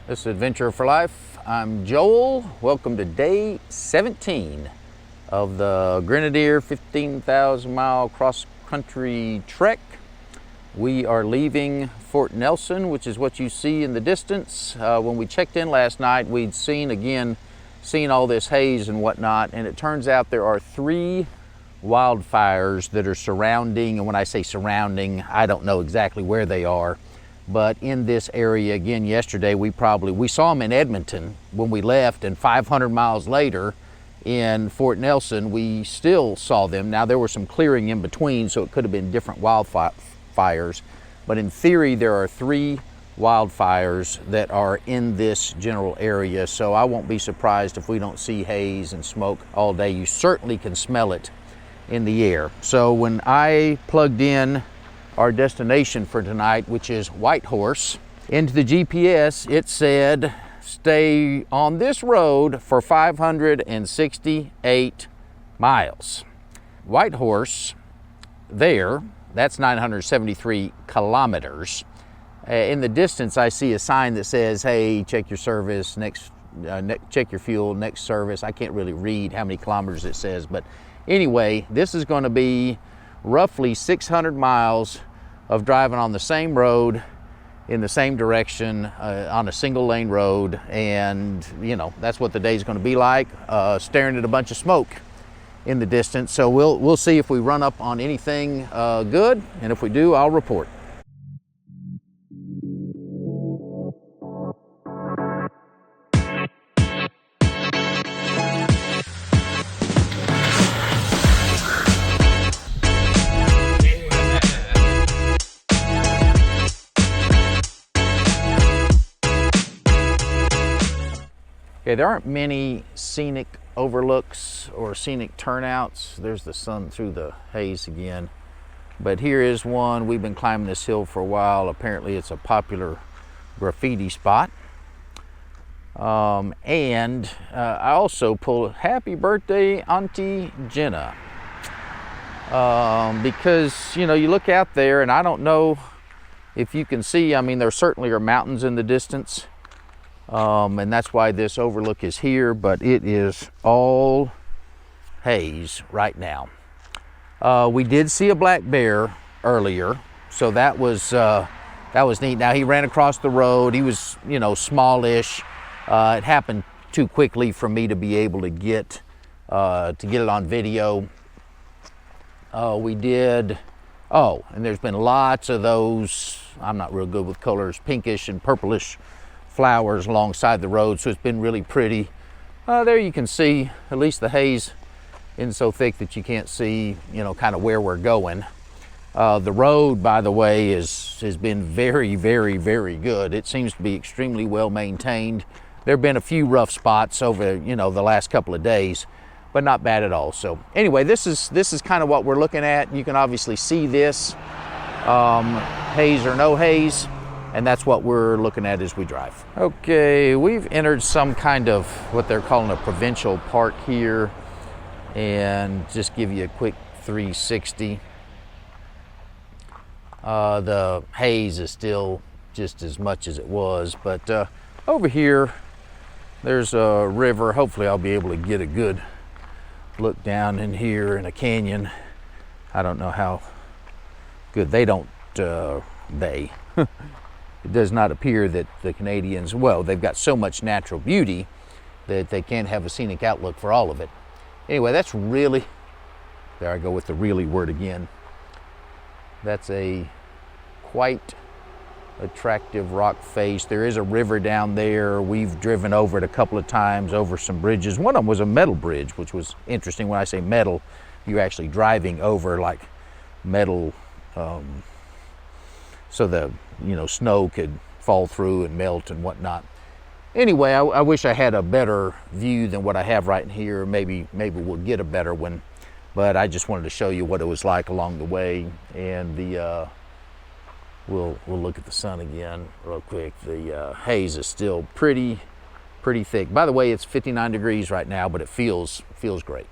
This is Adventure for Life. I'm Joel. Welcome to day 17 of the Grenadier 15,000 mile cross-country trek. We are leaving Fort Nelson, which is what you see in the distance. When we checked in last night, we'd seen all this haze and whatnot, and it turns out there are 3 wildfires that are surrounding, and when I say surrounding, I don't know exactly where they are, but in this area. Again, yesterday we saw them in Edmonton when we left, and 500 miles later in Fort Nelson we still saw them. Now there was some clearing in between, so it could have been different wildfires, but in theory there are 3 wildfires that are in this general area, so I won't be surprised if we don't see haze and smoke all day. You certainly can smell it in the air. So when I plugged in our destination for tonight, which is Whitehorse, into the GPS, it said stay on this road for 568 miles. Whitehorse there, that's 973 kilometers. In the distance, I see a sign that says, hey, check your service, check your fuel, next service. I can't really read how many kilometers it says, but anyway, this is going to be roughly 600 miles of driving on the same road in the same direction on a single lane road, and you know, that's what the day's going to be like, staring at a bunch of smoke in the distance. So we'll see if we run up on anything good, and if we do, I'll report. Okay, there aren't many scenic overlooks or scenic turnouts. There's the sun through the haze again. But here is one. We've been climbing this hill for a while. Apparently it's a popular graffiti spot. I also pulled happy birthday Auntie Jenna. Because, you know, you look out there and I don't know if you can see, I mean, there certainly are mountains in the distance. And that's why this overlook is here, but it is all haze right now. We did see a black bear earlier, so that was neat. Now he ran across the road. He was, you know, smallish. It happened too quickly for me to be able to get it on video. And there's been lots of those. I'm not real good with colors, pinkish and purplish flowers alongside the road, so it's been really pretty. There you can see, at least the haze isn't so thick that you can't see, you know, kind of where we're going. The road, by the way, has been very, very, very good. It seems to be extremely well maintained. There have been a few rough spots over, you know, the last couple of days, but not bad at all. So anyway, this is kind of what we're looking at. You can obviously see this, haze or no haze. And that's what we're looking at as we drive. Okay, we've entered some kind of what they're calling a provincial park here, and just give you a quick 360. The haze is still just as much as it was, but over here there's a river. Hopefully I'll be able to get a good look down in here in a canyon. I don't know how good it does not appear that the Canadians, well, they've got so much natural beauty that they can't have a scenic outlook for all of it. Anyway, that's really, there I go with the really word again. That's a quite attractive rock face. There is a river down there. We've driven over it a couple of times, over some bridges. One of them was a metal bridge, which was interesting. When I say metal, you're actually driving over like metal, so the, you know, snow could fall through and melt and whatnot. Anyway, I wish I had a better view than what I have right here. Maybe we'll get a better one, but I just wanted to show you what it was like along the way. And we'll look at the sun again real quick. The haze is still pretty thick. By the way, it's 59 degrees right now, but it feels great.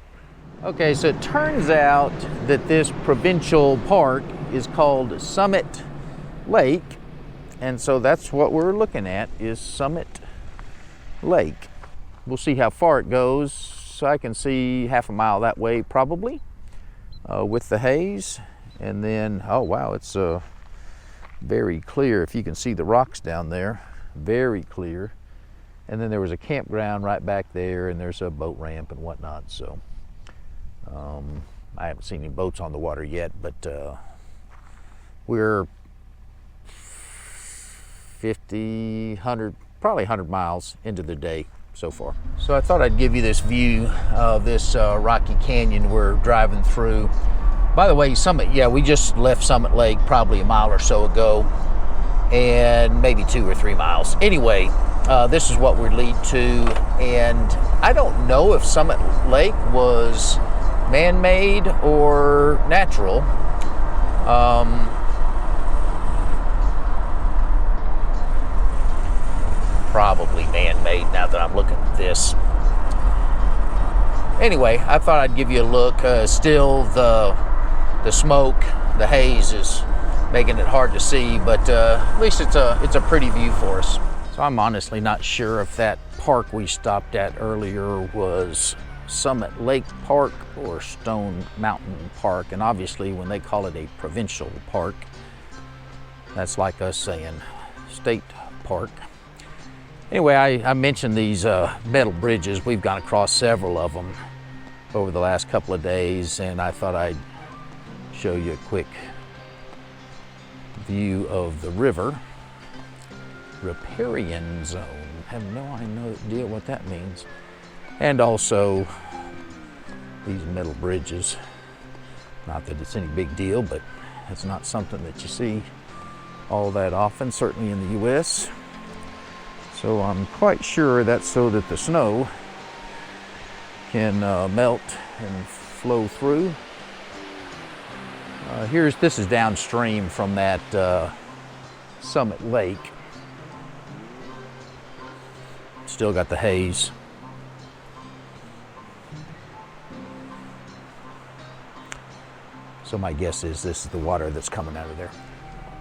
Okay, so it turns out that this provincial park is called Summit Lake, and so that's what we're looking at, is Summit Lake. We'll see how far it goes. So I can see half a mile that way probably with the haze. And then, oh wow, it's very clear. If you can see the rocks down there, very clear. And then there was a campground right back there, and there's a boat ramp and whatnot. So I haven't seen any boats on the water yet, but we're 50, 100, probably 100 miles into the day so far. So I thought I'd give you this view of this rocky canyon we're driving through. By the way, Summit, yeah, we just left Summit Lake probably a mile or so ago, and maybe 2 or 3 miles. Anyway, this is what we lead to, and I don't know if Summit Lake was man-made or natural. Probably man-made now that I'm looking at this. Anyway, I thought I'd give you a look. Still, the smoke, the haze is making it hard to see, but at least it's a pretty view for us. So I'm honestly not sure if that park we stopped at earlier was Summit Lake Park or Stone Mountain Park. And obviously when they call it a provincial park, that's like us saying state park. Anyway, I mentioned these metal bridges. We've gone across several of them over the last couple of days, and I thought I'd show you a quick view of the river. Riparian zone. Have no idea what that means. And also these metal bridges. Not that it's any big deal, but it's not something that you see all that often, certainly in the US. So I'm quite sure that's so that the snow can melt and flow through. This is downstream from that Summit Lake. Still got the haze. So my guess is this is the water that's coming out of there.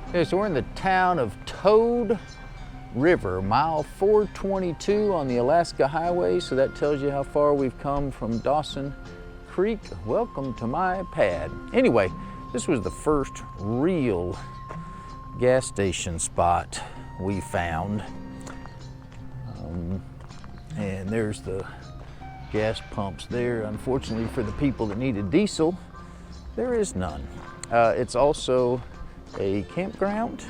Okay, so we're in the town of Toad River, mile 422 on the Alaska Highway. So that tells you how far we've come from Dawson Creek. Welcome to my pad. Anyway, this was the first real gas station spot we found. And there's the gas pumps there. Unfortunately for the people that needed diesel, there is none. It's also a campground,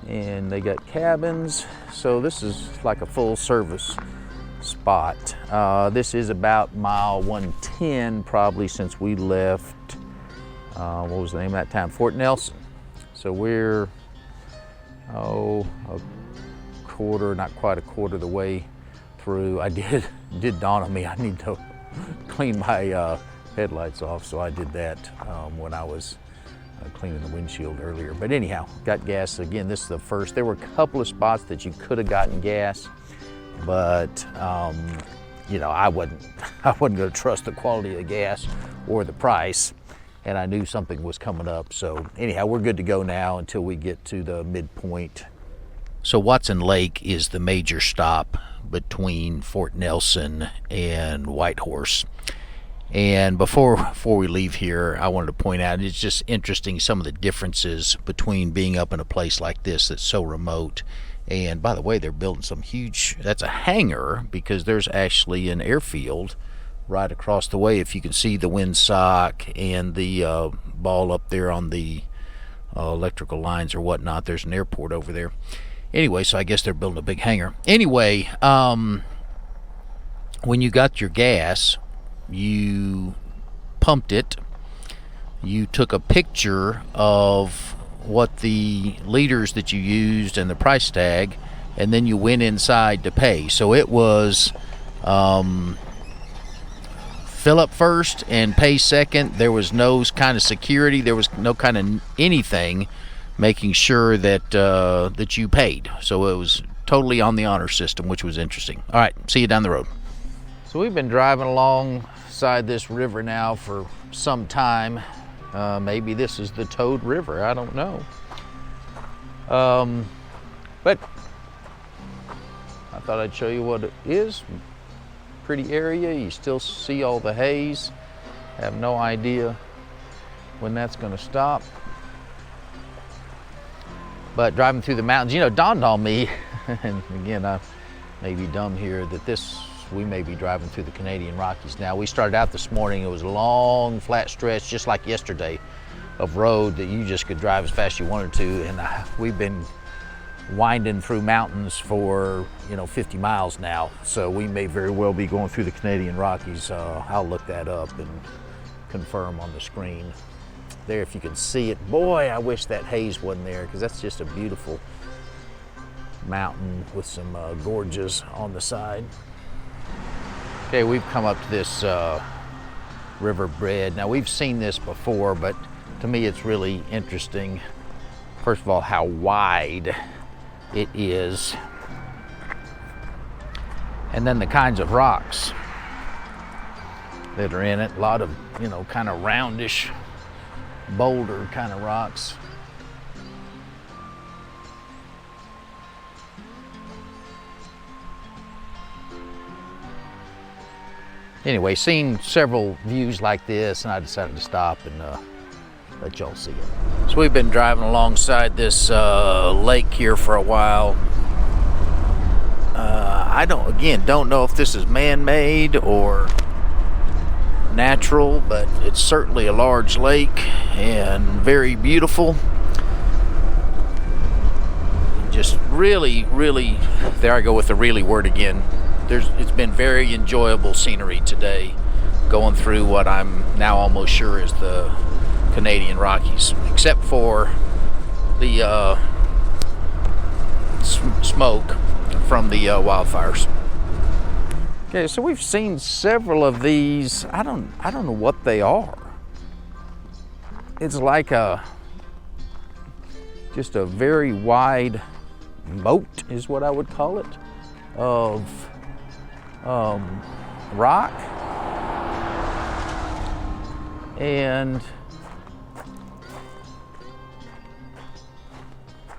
and they got cabins. So this is like a full service spot. This is about mile 110 probably since we left, what was the name of that town? Fort Nelson. So we're, a quarter, not quite a quarter of the way through. Did dawn on me, I need to clean my headlights off, so I did that when I was cleaning the windshield earlier. But anyhow, got gas. Again, this is the first. There were a couple of spots that you could have gotten gas, but you know, I wasn't going to trust the quality of the gas or the price, and I knew something was coming up. So anyhow, we're good to go now until we get to the midpoint. So Watson Lake is the major stop between Fort Nelson and Whitehorse. And before we leave here, I wanted to point out, it's just interesting some of the differences between being up in a place like this that's so remote. And by the way, they're building some huge, that's a hangar, because there's actually an airfield right across the way. If you can see the windsock and the ball up there on the electrical lines or whatnot, there's an airport over there. Anyway, so I guess they're building a big hangar. Anyway, when you got your gas, you pumped it, you took a picture of what the liters that you used and the price tag, and then you went inside to pay. So it was fill up first and pay second. There was no kind of security, there was no kind of anything making sure that that you paid. So it was totally on the honor system, which was interesting. All right, see you down the road. So we've been driving alongside this river now for some time. Maybe this is the Toad River, I don't know. But I thought I'd show you what it is. Pretty area. You still see all the haze. Have no idea when that's going to stop. But driving through the mountains, you know, dawned on me, and again, I may be dumb here, that we may be driving through the Canadian Rockies. Now, we started out this morning, it was a long, flat stretch, just like yesterday, of road that you just could drive as fast as you wanted to, and we've been winding through mountains for, you know, 50 miles now, so we may very well be going through the Canadian Rockies. I'll look that up and confirm on the screen there if you can see it. Boy, I wish that haze wasn't there, because that's just a beautiful mountain with some gorges on the side. Okay, we've come up to this river bed. Now, we've seen this before, but to me it's really interesting. First of all, how wide it is, and then the kinds of rocks that are in it. A lot of, you know, kind of roundish boulder kind of rocks. Anyway, seen several views like this, and I decided to stop and let y'all see it. So we've been driving alongside this lake here for a while. I don't know if this is man-made or natural, but it's certainly a large lake and very beautiful. Just really, really, there I go with the really word again. It's been very enjoyable scenery today, going through what I'm now almost sure is the Canadian Rockies, except for the smoke from the wildfires. Okay, so we've seen several of these. I don't know what they are. It's like just a very wide moat is what I would call it, of rock. And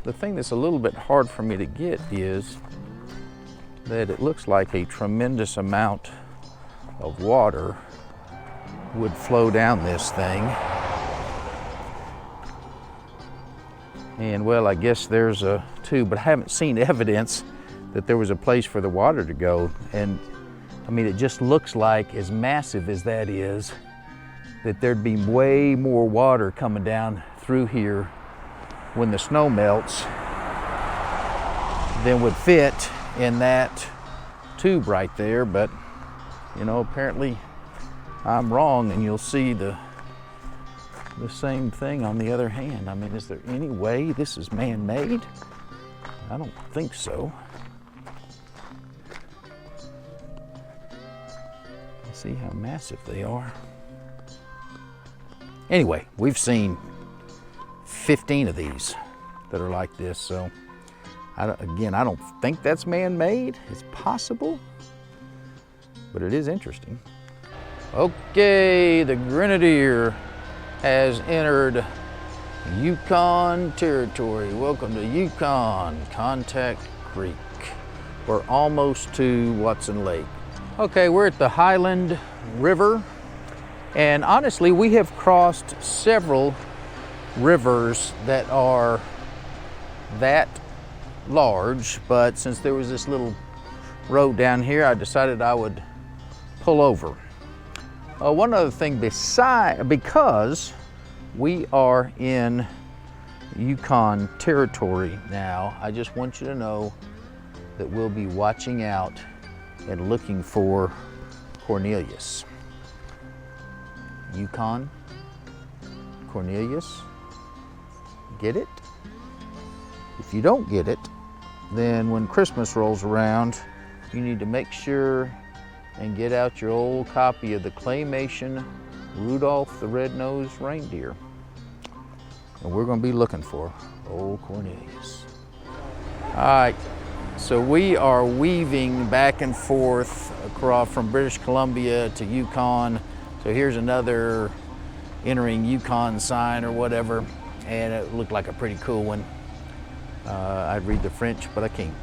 the thing that's a little bit hard for me to get is that it looks like a tremendous amount of water would flow down this thing. And well, I guess there's a tube, but I haven't seen evidence that there was a place for the water to go. And I mean, it just looks like, as massive as that is, that there'd be way more water coming down through here when the snow melts than would fit in that tube right there. But, you know, apparently I'm wrong, and you'll see the same thing on the other hand. I mean, is there any way this is man-made? I don't think so. See how massive they are. Anyway, we've seen 15 of these that are like this, so I don't think that's man-made. It's possible, but it is interesting. Okay, the Grenadier has entered Yukon territory. Welcome to Yukon, Contact Creek. We're almost to Watson Lake. Okay, we're at the Highland River, and honestly, we have crossed several rivers that are that large, but since there was this little road down here, I decided I would pull over. One other thing, because we are in Yukon territory now, I just want you to know that we'll be watching out and looking for Cornelius. Yukon, Cornelius, get it? If you don't get it, then when Christmas rolls around, you need to make sure and get out your old copy of the claymation Rudolph the Red-Nosed Reindeer. And we're going to be looking for old Cornelius. All right, so we are weaving back and forth across from British Columbia to Yukon. So here's another entering Yukon sign or whatever, and it looked like a pretty cool one. I'd read the French, but I can't.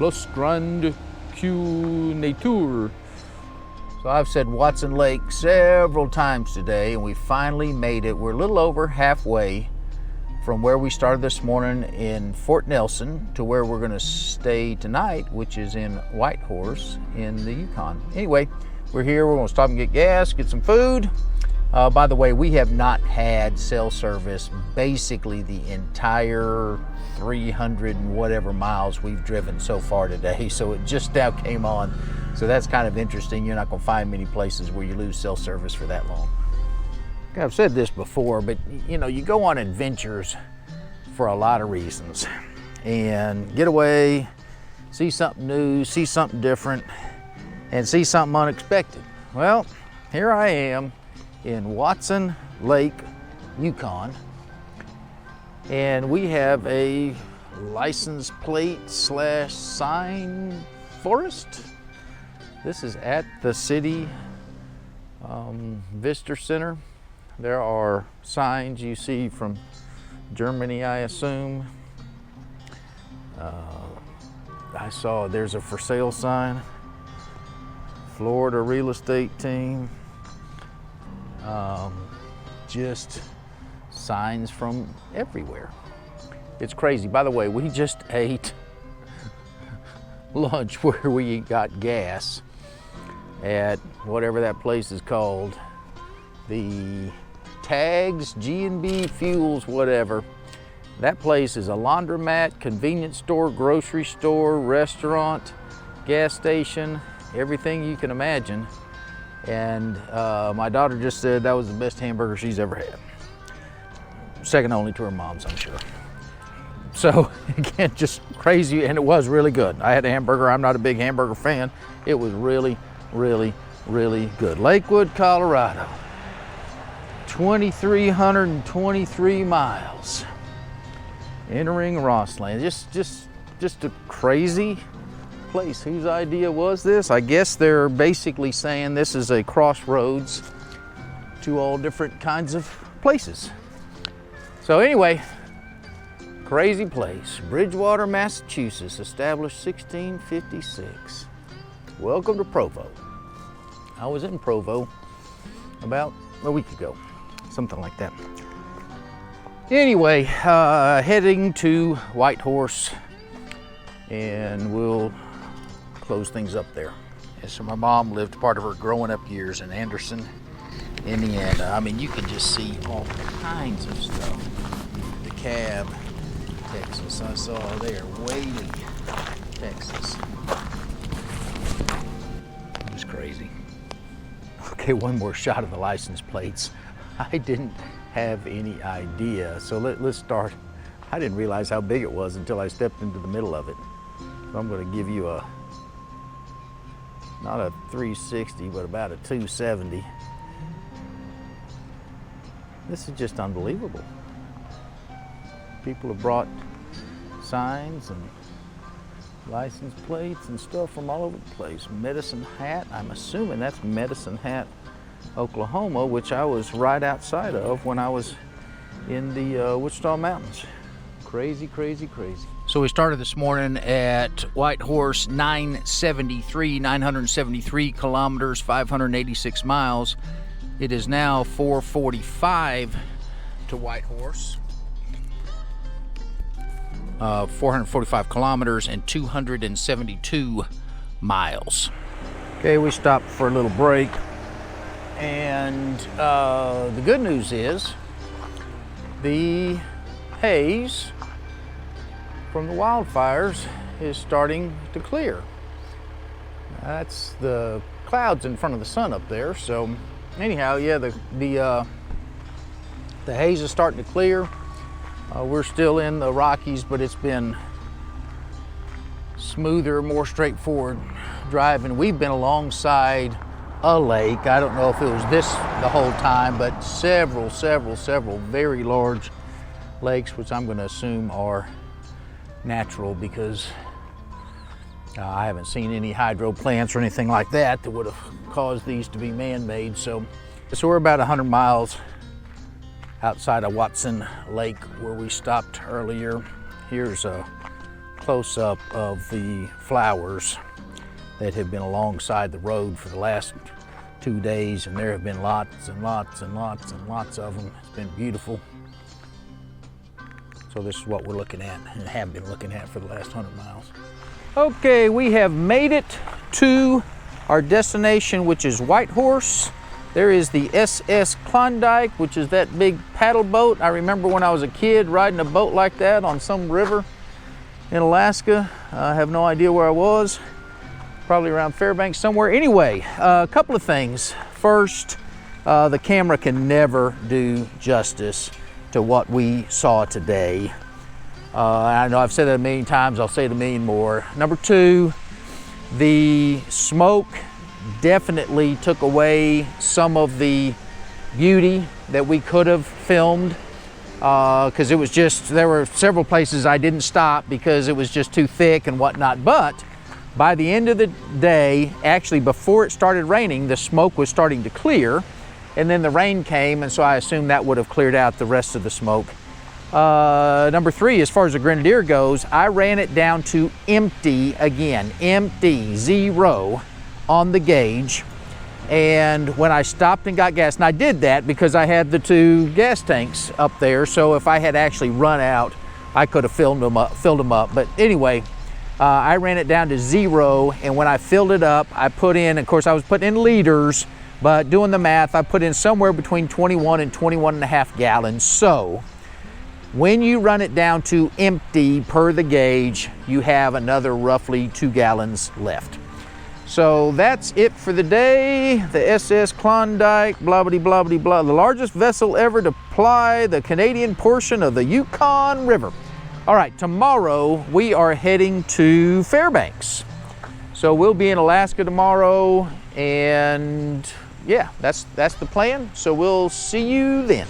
plus Grande Q Nature. So I've said Watson Lake several times today, and we finally made it. We're a little over halfway from where we started this morning in Fort Nelson to where we're going to stay tonight, which is in Whitehorse in the Yukon. Anyway, we're here. We're going to stop and get gas, get some food. By the way, we have not had cell service basically the entire 300 and whatever miles we've driven so far today. So it just now came on. So that's kind of interesting. You're not going to find many places where you lose cell service for that long. I've said this before, but you know, you go on adventures for a lot of reasons and get away, see something new, see something different, and see something unexpected. Well, here I am in Watson Lake, Yukon, and we have a license plate / sign forest. This is at the city visitor center. There are signs you see from Germany, I assume. I saw there's a for sale sign, Florida real estate team. Just signs from everywhere. It's crazy. By the way, we just ate lunch where we got gas at whatever that place is called. The Tags, G&B Fuels, whatever. That place is a laundromat, convenience store, grocery store, restaurant, gas station, everything you can imagine. And my daughter just said that was the best hamburger she's ever had. Second only to her mom's, I'm sure. So again, just crazy, and it was really good. I had a hamburger. I'm not a big hamburger fan. It was really, really, really good. Lakewood, Colorado. 2,323 miles. Entering Rossland. Just a crazy place. Whose idea was this? I guess they're basically saying this is a crossroads to all different kinds of places. So anyway, crazy place. Bridgewater, Massachusetts, established 1656. Welcome to Provo. I was in Provo about a week ago, something like that. Anyway, heading to Whitehorse, and we'll close things up there. Yeah, so my mom lived part of her growing up years in Anderson, Indiana. I mean, you can just see all kinds of stuff. DeKalb, Texas. I saw there, Whaley, Texas. It was crazy. Okay, one more shot of the license plates. I didn't have any idea. So let's start. I didn't realize how big it was until I stepped into the middle of it. So I'm going to give you not a 360, but about a 270. This is just unbelievable. People have brought signs and license plates and stuff from all over the place. Medicine Hat, I'm assuming that's Medicine Hat, Oklahoma, which I was right outside of when I was in the Wichita Mountains. Crazy, crazy, crazy. So we started this morning at Whitehorse, 973 kilometers, 586 miles. It is now 4:45 to Whitehorse. 445 kilometers and 272 miles. Okay, we stopped for a little break. And the good news is the haze from the wildfires is starting to clear. That's the clouds in front of the sun up there. So anyhow, yeah, the haze is starting to clear. We're still in the Rockies, but it's been smoother, more straightforward driving. We've been alongside a lake. I don't know if it was this the whole time, but several very large lakes, which I'm going to assume are natural because I haven't seen any hydro plants or anything like that that would have caused these to be man-made. So we're about 100 miles outside of Watson Lake where we stopped earlier. Here's close-up of the flowers that have been alongside the road for the last 2 days, and there have been lots and lots and lots and lots of them. It's been beautiful. So this is what we're looking at and have been looking at for the last 100 miles. Okay, we have made it to our destination, which is Whitehorse. There is the SS Klondike, which is that big paddle boat. I remember when I was a kid riding a boat like that on some river in Alaska. I have no idea where I was. Probably around Fairbanks somewhere. Anyway, a couple of things. First, the camera can never do justice to what we saw today. I know I've said that a million times, I'll say it a million more. Number two, the smoke definitely took away some of the beauty that we could have filmed, because it was just, there were several places I didn't stop because it was just too thick and whatnot. But by the end of the day, actually before it started raining, the smoke was starting to clear, and then the rain came, and so I assume that would have cleared out the rest of the smoke. Number three, as far as the Grenadier goes, I ran it down to empty again, empty, 0 on the gauge. And when I stopped and got gas, and I did that because I had the 2 gas tanks up there, so if I had actually run out, I could have filled them up. But anyway, I ran it down to 0, and when I filled it up, I put in, of course I was putting in liters, but doing the math, I put in somewhere between 21 and 21 and a half gallons. So when you run it down to empty per the gauge, you have another roughly 2 gallons left. So that's it for the day. The SS Klondike, blah, blah, blah, blah, blah, the largest vessel ever to ply the Canadian portion of the Yukon River. All right, tomorrow we are heading to Fairbanks. So we'll be in Alaska tomorrow, and yeah, that's the plan. So we'll see you then.